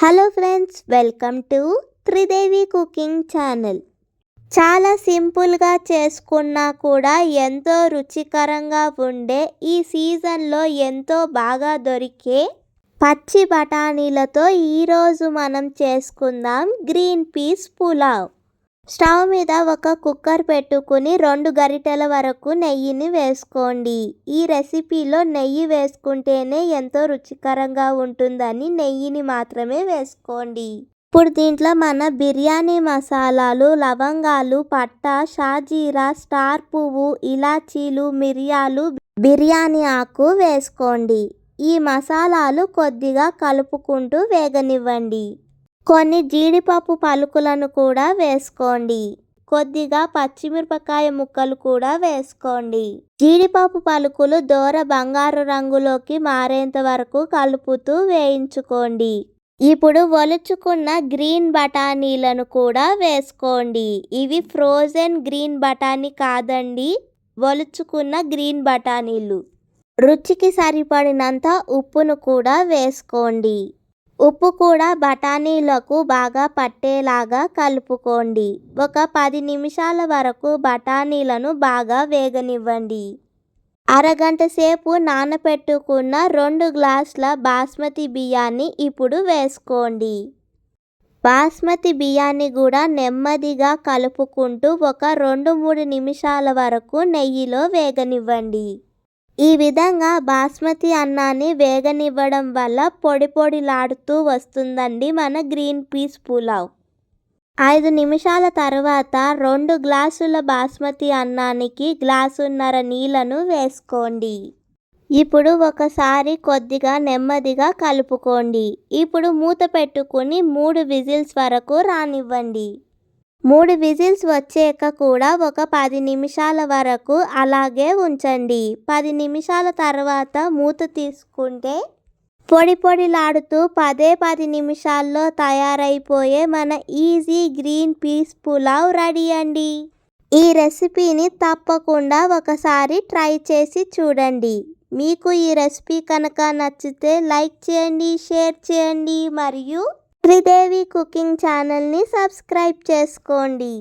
Hello friends, welcome to Tridevi cooking channel. చాలా సింపుల్గా చేసుకున్నా కూడా ఎంతో రుచికరంగా ఉండే ఈ సీజన్లో ఎంతో బాగా దొరికే పచ్చి బఠానీలతో ఈరోజు మనం చేసుకుందాం గ్రీన్ పీస్ పులావ్. స్టవ్ మీద ఒక కుక్కర్ పెట్టుకుని 2 గరిటెల వరకు నెయ్యిని వేసుకోండి. ఈ రెసిపీలో నెయ్యి వేసుకుంటేనే ఎంతో రుచికరంగా ఉంటుందని నెయ్యిని మాత్రమే వేసుకోండి. ఇప్పుడు దీంట్లో మన బిర్యానీ మసాలాలు, లవంగాలు, పట్టా, షాజీరా, స్టార్ పువ్వు, ఇలాచీలు, మిరియాలు, బిర్యానీ ఆకు వేసుకోండి. ఈ మసాలాలు కొద్దిగా కలుపుకుంటూ వేగనివ్వండి. కొన్ని జీడిపప్పు పలుకులను కూడా వేసుకోండి. కొద్దిగా పచ్చిమిరపకాయ ముక్కలు కూడా వేసుకోండి. జీడిపప్పు పలుకులు దోర బంగారు రంగులోకి మారేంత వరకు కలుపుతూ వేయించుకోండి. ఇప్పుడు ఒలుచుకున్న గ్రీన్ బఠానీలను కూడా వేసుకోండి. ఇవి ఫ్రోజన్ గ్రీన్ బఠానీ కాదండి, ఒలుచుకున్న గ్రీన్ బఠానీలు. రుచికి సరిపడినంత ఉప్పును కూడా వేసుకోండి. ఉప్పు కూడా బఠానీలకు బాగా పట్టేలాగా కలుపుకోండి. ఒక 10 నిమిషాల వరకు బఠానీలను బాగా వేగనివ్వండి. అరగంట సేపు నానపెట్టుకున్న 2 గ్లాసుల బాస్మతి బియ్యాన్ని ఇప్పుడు వేసుకోండి. బాస్మతి బియ్యాన్ని కూడా నెమ్మదిగా కలుపుకుంటూ ఒక 2-3 నిమిషాల వరకు నెయ్యిలో వేగనివ్వండి. ఈ విధంగా బాస్మతి అన్నాన్ని వేగనివ్వడం వల్ల పొడి పొడిలాడుతూ వస్తుందండి మన గ్రీన్ పీస్ పులావ్. 5 నిమిషాల తర్వాత 2 గ్లాసుల బాస్మతి అన్నానికి గ్లాసున్నర నీళ్లను వేసుకోండి. ఇప్పుడు ఒకసారి కొద్దిగా నెమ్మదిగా కలుపుకోండి. ఇప్పుడు మూత పెట్టుకుని 3 విజిల్స్ వరకు రానివ్వండి. 3 విజిల్స్ వచ్చాక కూడా ఒక 10 నిమిషాల వరకు అలాగే ఉంచండి. 10 నిమిషాల తర్వాత మూత తీసుకుంటే పొడి పొడిలాడుతూ 10 నిమిషాల్లో తయారైపోయే మన easy green peas pulao ready అండి. ఈ రెసిపీని తప్పకుండా ఒకసారి ట్రై చేసి చూడండి. మీకు ఈ రెసిపీ కనుక నచ్చితే లైక్ చేయండి, షేర్ చేయండి మరియు త్రిదేవి కుకింగ్ ఛానల్ని సబ్స్క్రైబ్ చేసుకోండి.